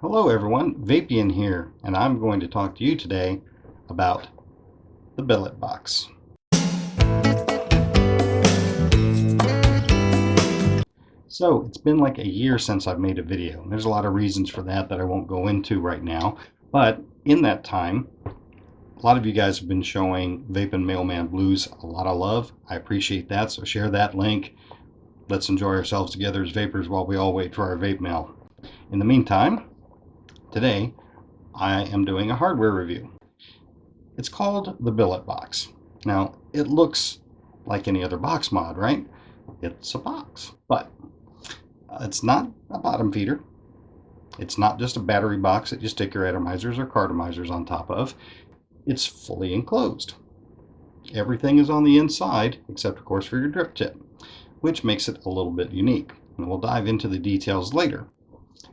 Hello everyone, Vapian here, and I'm going to talk to you today about the Billet Box. So it's been like a year since I've made a video. There's a lot of reasons for that I won't go into right now, but in that time, a lot of you guys have been showing Vapin' Mailman Blues a lot of love. I appreciate that, so share that link. Let's enjoy ourselves together as vapors while we all wait for our vape mail. In the meantime, today I am doing a hardware review. It's called the Billet Box. Now, it looks like any other box mod, right? It's a box, but it's not a bottom feeder. It's not just a battery box that you stick your atomizers or cartomizers on top of. It's fully enclosed. Everything is on the inside, except of course for your drip tip, which makes it a little bit unique. And we'll dive into the details later.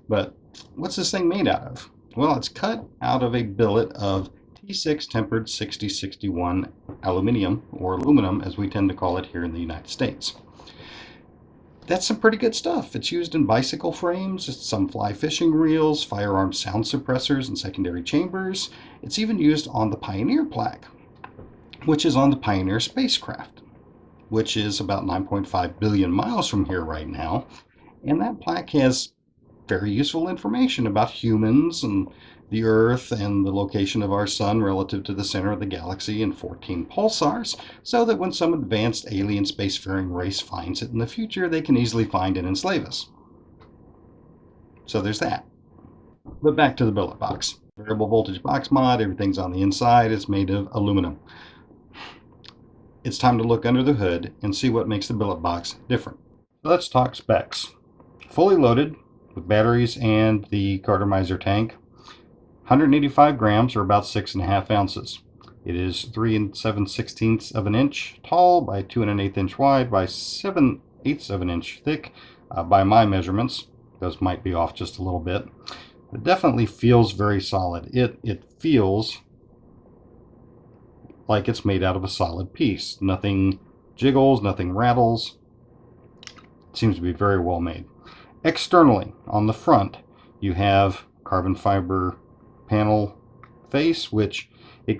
But what's this thing made out of? Well, it's cut out of a billet of T6 tempered 6061 aluminum, or aluminum as we tend to call it here in the United States. That's some pretty good stuff. It's used in bicycle frames, some fly fishing reels, firearm sound suppressors and secondary chambers. It's even used on the Pioneer plaque, which is on the Pioneer spacecraft, which is about 9.5 billion miles from here right now. And that plaque has very useful information about humans and the Earth and the location of our sun relative to the center of the galaxy and 14 pulsars, so that when some advanced alien spacefaring race finds it in the future, they can easily find and enslave us. So there's that. But back to the Billet Box. Variable voltage box mod, everything's on the inside, it's made of aluminum. It's time to look under the hood and see what makes the Billet Box different. Let's talk specs. Fully loaded with batteries and the cartomizer tank. 185 grams, or about 6.5 ounces. It is 3 7/16 of an inch tall by 2 1/8 inch wide by 7/8 of an inch thick by my measurements. Those might be off just a little bit. It definitely feels very solid. It feels like it's made out of a solid piece. Nothing jiggles, nothing rattles. It seems to be very well made. Externally, on the front, you have carbon fiber panel face, which it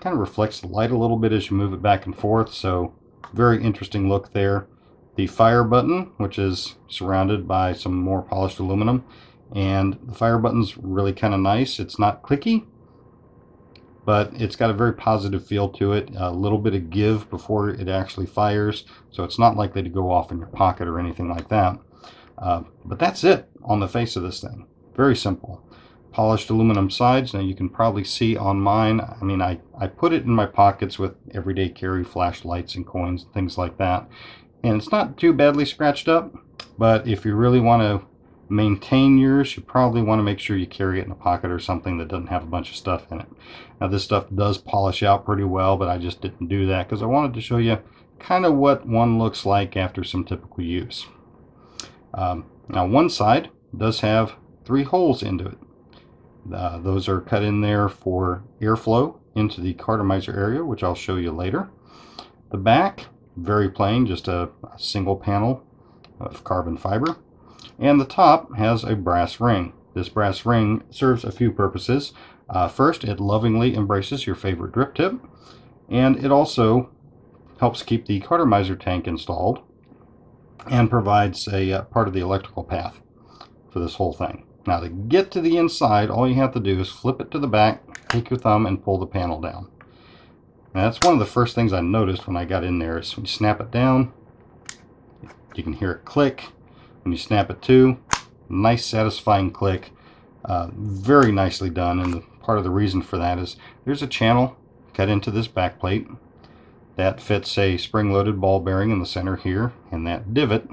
kind of reflects the light a little bit as you move it back and forth, so very interesting look there. The fire button, which is surrounded by some more polished aluminum, and the fire button's really kind of nice. It's not clicky, but it's got a very positive feel to it, a little bit of give before it actually fires, so it's not likely to go off in your pocket or anything like that. But that's it on the face of this thing. Very simple. Polished aluminum sides. Now you can probably see on mine, I mean, I put it in my pockets with everyday carry, flashlights and coins and things like that. And it's not too badly scratched up, but if you really want to maintain yours, you probably want to make sure you carry it in a pocket or something that doesn't have a bunch of stuff in it. Now this stuff does polish out pretty well, but I just didn't do that because I wanted to show you kind of what one looks like after some typical use. Now one side does have 3 holes into it. Those are cut in there for airflow into the cartomizer area, which I'll show you later. The back, very plain, just a single panel of carbon fiber. And the top has a brass ring. This brass ring serves a few purposes. First, it lovingly embraces your favorite drip tip, and it also helps keep the cartomizer tank installed and provides a part of the electrical path for this whole thing. Now to get to the inside, all you have to do is flip it to the back, take your thumb and pull the panel down. Now that's one of the first things I noticed when I got in there is when you snap it down, you can hear it click. When you snap it to, nice satisfying click. Very nicely done, and part of the reason for that is there's a channel cut into this back plate that fits a spring-loaded ball bearing in the center here, and that divot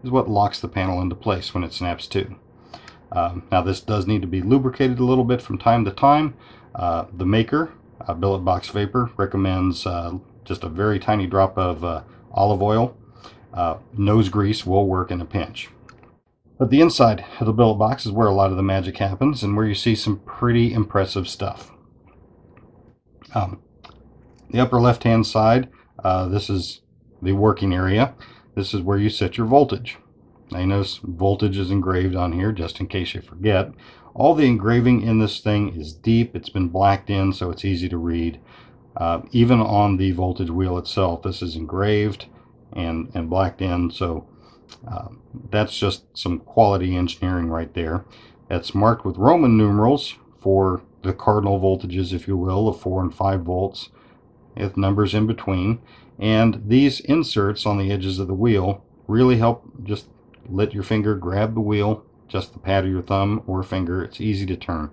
is what locks the panel into place when it snaps to. Now this does need to be lubricated a little bit from time to time. The maker, Billet Box Vapor, recommends just a very tiny drop of olive oil. Nose grease will work in a pinch. But the inside of the Billet Box is where a lot of the magic happens and where you see some pretty impressive stuff. The upper left hand side, this is the working area. This is where you set your voltage. Now you notice voltage is engraved on here just in case you forget. All the engraving in this thing is deep. It's been blacked in so it's easy to read. Even on the voltage wheel itself, this is engraved and blacked in, so that's just some quality engineering right there. That's marked with Roman numerals for the cardinal voltages, if you will, of 4 and 5 volts, with numbers in between. And these inserts on the edges of the wheel really help just let your finger grab the wheel, just the pad of your thumb or finger. It's easy to turn.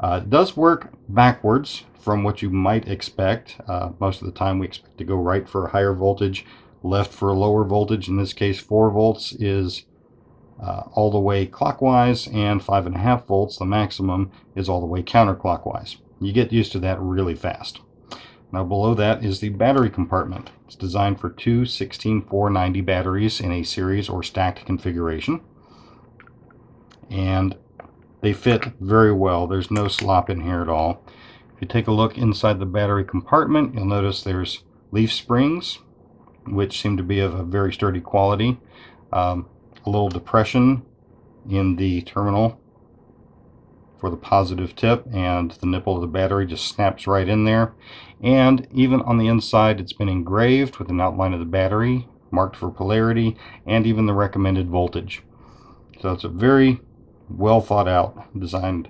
It does work backwards from what you might expect. Most of the time we expect to go right for a higher voltage, left for a lower voltage. In this case, 4 volts is all the way clockwise, and 5.5 volts, the maximum, is all the way counterclockwise. You get used to that really fast. Now below that is the battery compartment. It's designed for two 16490 batteries in a series or stacked configuration. And they fit very well. There's no slop in here at all. If you take a look inside the battery compartment, you'll notice there's leaf springs, which seem to be of a very sturdy quality. A little depression in the terminal for the positive tip, and the nipple of the battery just snaps right in there. And even on the inside, it's been engraved with an outline of the battery, marked for polarity, and even the recommended voltage. So it's a very well thought out, designed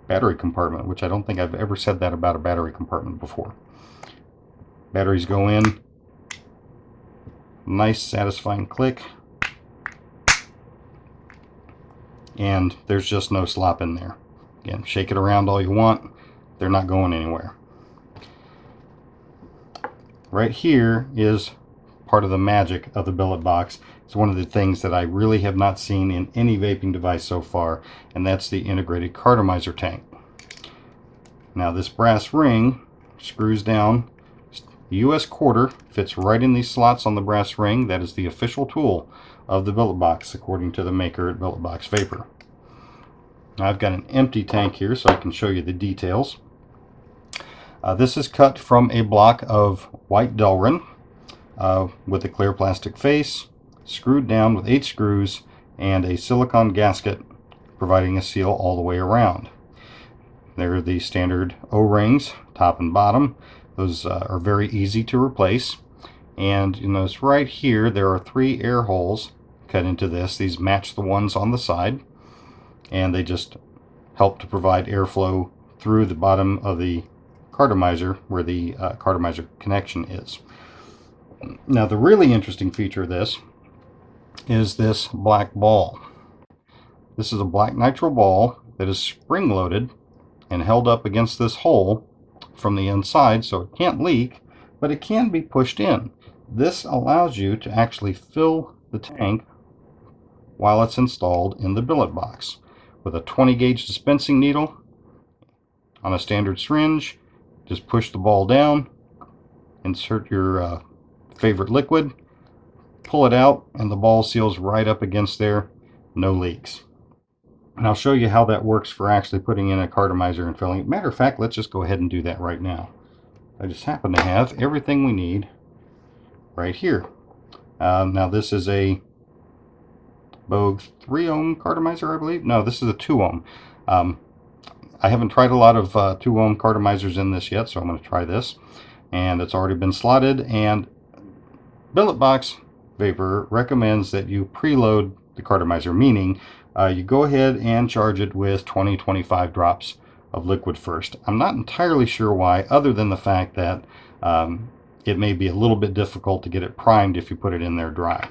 battery compartment, which I don't think I've ever said that about a battery compartment before. Batteries go in, nice satisfying click, and there's just no slop in there. Again, shake it around all you want, they're not going anywhere. Right here is part of the magic of the Billet Box. It's one of the things that I really have not seen in any vaping device so far, and that's the integrated cartomizer tank. Now this brass ring screws down. The US quarter fits right in these slots on the brass ring. That is the official tool of the Billet Box, according to the maker at Billet Box Vapor. Now I've got an empty tank here so I can show you the details. This is cut from a block of white Delrin with a clear plastic face, screwed down with 8 screws and a silicone gasket providing a seal all the way around. There are the standard O-rings, top and bottom. Those are very easy to replace. And you notice right here there are 3 air holes cut into this. These match the ones on the side, and they just help to provide airflow through the bottom of the cartomizer where the cartomizer connection is. Now the really interesting feature of this is this black ball. This is a black nitrile ball that is spring-loaded and held up against this hole from the inside, so it can't leak, but it can be pushed in. This allows you to actually fill the tank while it's installed in the Billet Box. With a 20 gauge dispensing needle on a standard syringe, just push the ball down, insert your favorite liquid, pull it out, and the ball seals right up against there, no leaks. And I'll show you how that works for actually putting in a cartomizer and filling it. Matter of fact, let's just go ahead and do that right now. I just happen to have everything we need right here. Now this is a Bogue 3 ohm cartomizer, I believe. No, this is a 2 ohm. I haven't tried a lot of 2 ohm cartomizers in this yet, so I'm going to try this. And it's already been slotted, and Billet Box Vapor recommends that you preload the cartomizer, meaning you go ahead and charge it with 20-25 drops of liquid first. I'm not entirely sure why, other than the fact that it may be a little bit difficult to get it primed if you put it in there dry.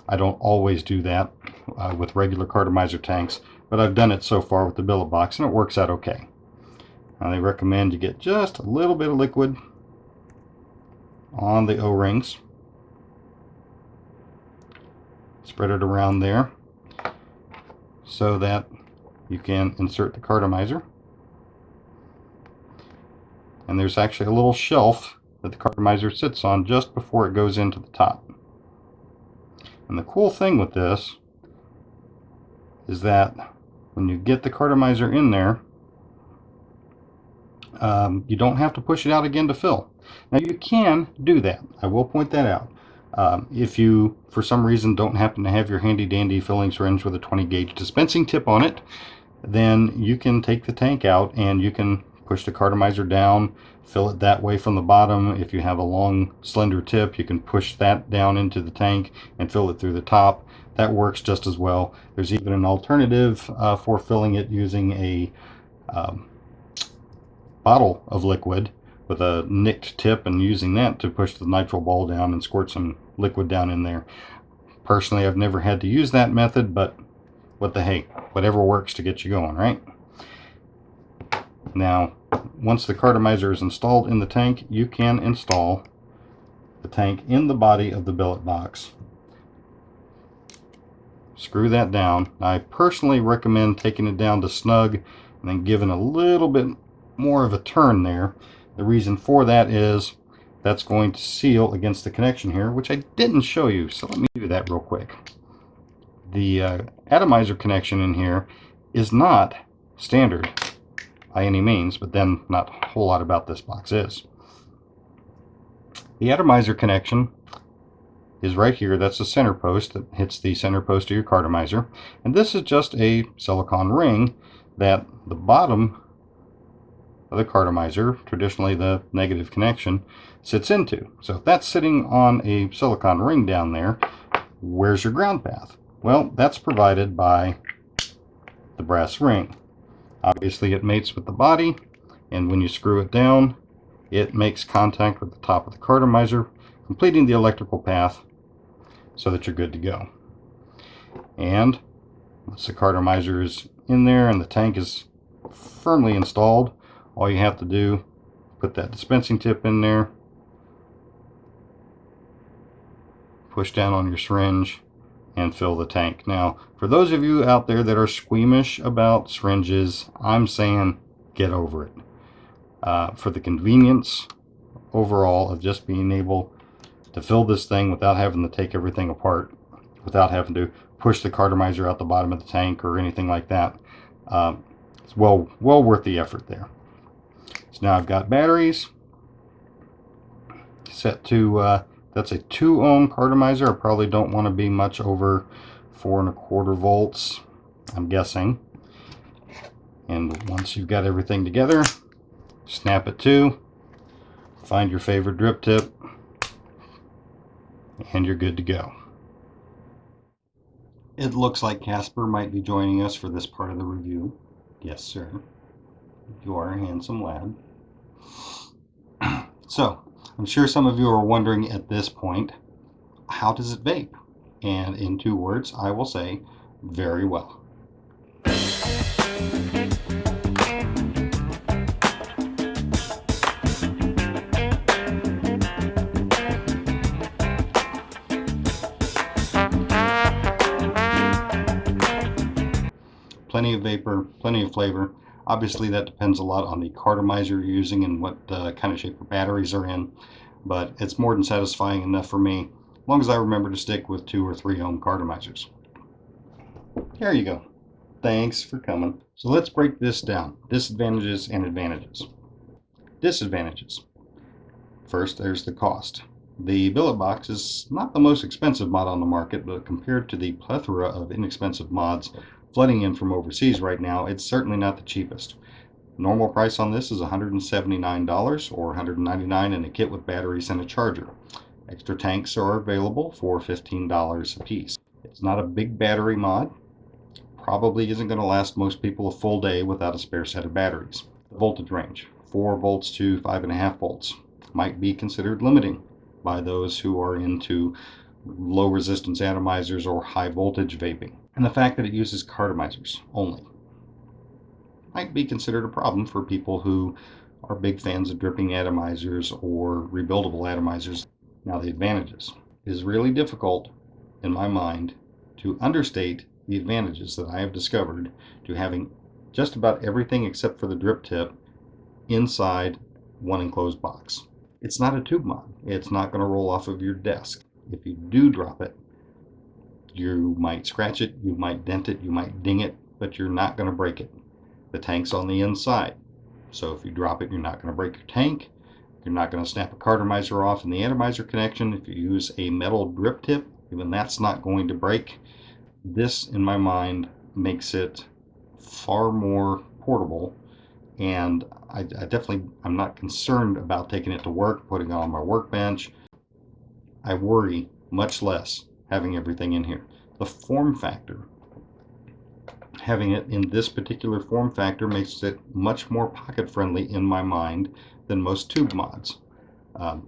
I don't always do that with regular cartomizer tanks, but I've done it so far with the Billet Box and it works out okay. Now they recommend you get just a little bit of liquid on the O-rings. Spread it around there so that you can insert the cartomizer. And there's actually a little shelf that the cartomizer sits on just before it goes into the top. And the cool thing with this is that when you get the cartomizer in there, you don't have to push it out again to fill. Now you can do that, I will point that out. If you, for some reason, don't happen to have your handy dandy filling syringe with a 20 gauge dispensing tip on it, then you can take the tank out and you can push the cartomizer down, fill it that way from the bottom. If you have a long, slender tip, you can push that down into the tank and fill it through the top. That works just as well. There's even an alternative for filling it using a bottle of liquid with a nicked tip and using that to push the nitrile ball down and squirt some liquid down in there. Personally, I've never had to use that method, but what the hey, whatever works to get you going, right? Now, once the cartomizer is installed in the tank, you can install the tank in the body of the billet box. Screw that down. I personally recommend taking it down to snug and then giving a little bit more of a turn there. The reason for that is that's going to seal against the connection here, which I didn't show you, so let me do that real quick. The atomizer connection in here is not standard by any means, but then not a whole lot about this box is. The atomizer connection is right here. That's the center post that hits the center post of your cartomizer, and this is just a silicone ring that the bottom of the cartomizer, traditionally the negative connection, sits into. So if that's sitting on a silicone ring down there, where's your ground path? Well, that's provided by the brass ring. Obviously it mates with the body, and when you screw it down, it makes contact with the top of the cartomizer, completing the electrical path so that you're good to go. And once the cartomizer is in there and the tank is firmly installed, all you have to do, put that dispensing tip in there, push down on your syringe, and fill the tank. Now, for those of you out there that are squeamish about syringes, I'm saying get over it. For the convenience overall of just being able to fill this thing without having to take everything apart, without having to push the cartomizer out the bottom of the tank or anything like that, it's well worth the effort there. So now I've got batteries set to that's a 2 ohm cartomizer. I probably don't want to be much over 4 1/4 volts, I'm guessing. And once you've got everything together, snap it to, find your favorite drip tip, and you're good to go. It looks like Casper might be joining us for this part of the review. Yes, sir. You are a handsome lad. So, I'm sure some of you are wondering at this point, how does it vape? And in 2 words, I will say, very well. Plenty of vapor, plenty of flavor. Obviously that depends a lot on the cartomizer you're using and what kind of shape your batteries are in, but it's more than satisfying enough for me, as long as I remember to stick with 2 or 3 ohm cartomizers. There you go. Thanks for coming. So let's break this down. Disadvantages and advantages. Disadvantages. First, there's the cost. The Billet Box is not the most expensive mod on the market, but compared to the plethora of inexpensive mods flooding in from overseas right now, it's certainly not the cheapest. Normal price on this is $179 or $199 in a kit with batteries and a charger. Extra tanks are available for $15 a piece. It's not a big battery mod. Probably isn't going to last most people a full day without a spare set of batteries. The voltage range, 4 volts to 5.5 volts, might be considered limiting by those who are into low resistance atomizers or high voltage vaping. And the fact that it uses cartomizers only might be considered a problem for people who are big fans of dripping atomizers or rebuildable atomizers. Now the advantages. It is really difficult, in my mind, to understate the advantages that I have discovered to having just about everything except for the drip tip inside one enclosed box. It's not a tube mod. It's not going to roll off of your desk. If you do drop it, you might scratch it, you might dent it, you might ding it, but you're not going to break it. The tank's on the inside, so if you drop it, you're not going to break your tank. You're not going to snap a cartomizer off in the atomizer connection. If you use a metal drip tip, even that's not going to break. This, in my mind, makes it far more portable, and I'm not concerned about taking it to work, putting it on my workbench. I worry much less having everything in here. The form factor, having it in this particular form factor, makes it much more pocket friendly in my mind than most tube mods.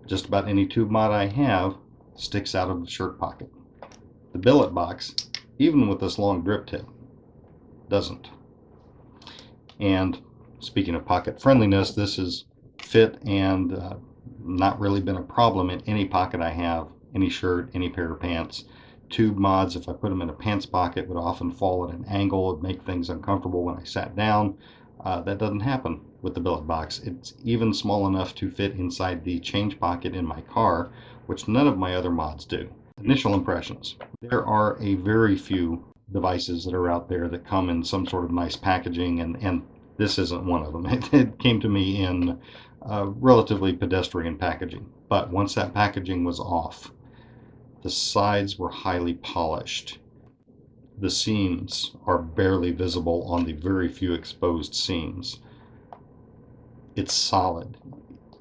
Just about any tube mod I have sticks out of the shirt pocket. The Billet Box, even with this long drip tip, doesn't. And speaking of pocket friendliness, this is fit and not really been a problem in any pocket I have, any shirt, any pair of pants. Tube mods, if I put them in a pants pocket, would often fall at an angle. It would make things uncomfortable when I sat down. That doesn't happen with the Billet Box. It's even small enough to fit inside the change pocket in my car, which none of my other mods do. Initial impressions. There are a very few devices that are out there that come in some sort of nice packaging, and this isn't one of them. It came to me in relatively pedestrian packaging. But once that packaging was off, the sides were highly polished. The seams are barely visible on the very few exposed seams. It's solid,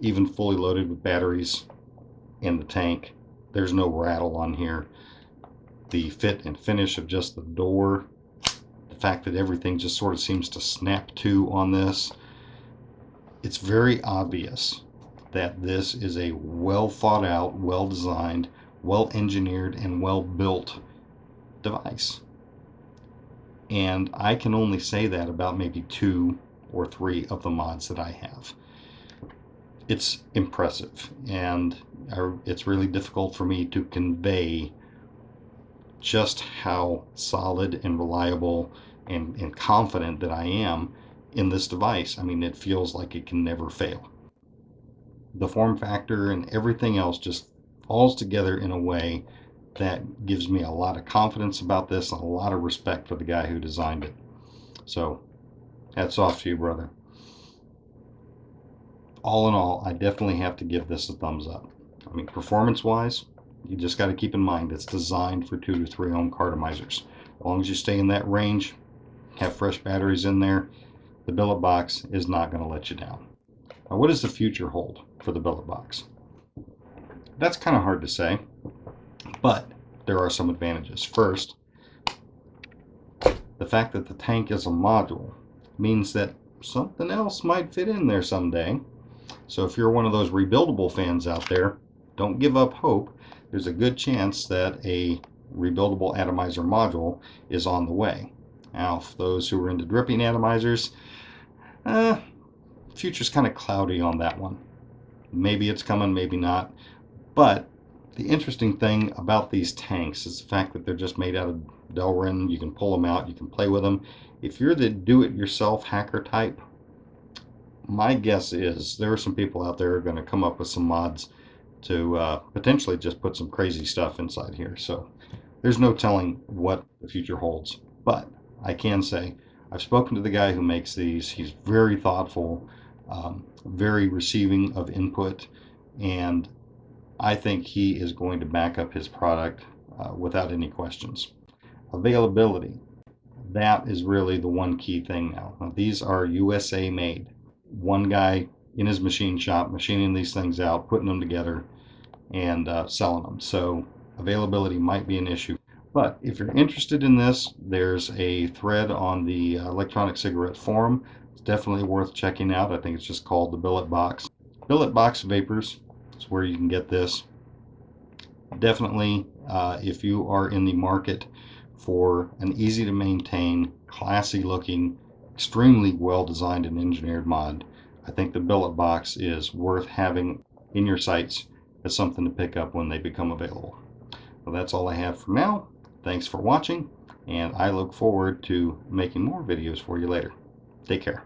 even fully loaded with batteries in the tank. There's no rattle on here. The fit and finish of just the door, the fact that everything just sort of seems to snap to on this, it's very obvious that this is a well thought out, well designed, well engineered, and well built device. And I can only say that about maybe 2 or 3 of the mods that I have. It's impressive, and it's really difficult for me to convey just how solid and reliable and confident that I am in this device. I mean, it feels like it can never fail. The form factor and everything else just falls together in a way that gives me a lot of confidence about this and a lot of respect for the guy who designed it. So, hats off to you, brother. All in all, I definitely have to give this a thumbs up. I mean, performance-wise, you just got to keep in mind it's designed for 2 to 3 ohm cartomizers. As long as you stay in that range, have fresh batteries in there, the Billet Box is not going to let you down. Now, what does the future hold for the Billet Box? That's kind of hard to say, but there are some advantages. First, the fact that the tank is a module means that something else might fit in there someday. So if you're one of those rebuildable fans out there, don't give up hope. There's a good chance that a rebuildable atomizer module is on the way. Now, for those who are into dripping atomizers, future's kind of cloudy on that one. Maybe it's coming, maybe not. But the interesting thing about these tanks is the fact that they're just made out of Delrin. You can pull them out, you can play with them. If you're the do-it-yourself hacker type, my guess is there are some people out there who are going to come up with some mods to potentially just put some crazy stuff inside here. So there's no telling what the future holds. But I can say I've spoken to the guy who makes these. He's very thoughtful, very receiving of input, and I think he is going to back up his product without any questions. Availability, that is really the one key thing now. Now, these are USA made. One guy in his machine shop machining these things out, putting them together, and selling them. So availability might be an issue. But if you're interested in this, there's a thread on the electronic cigarette forum. It's definitely worth checking out. I think it's just called the Billet Box. Billet Box Vapors is where you can get this. Definitely, if you are in the market for an easy to maintain, classy looking, extremely well designed and engineered mod, I think the Billet Box is worth having in your sights as something to pick up when they become available. Well, that's all I have for now. Thanks for watching, and I look forward to making more videos for you later. Take care.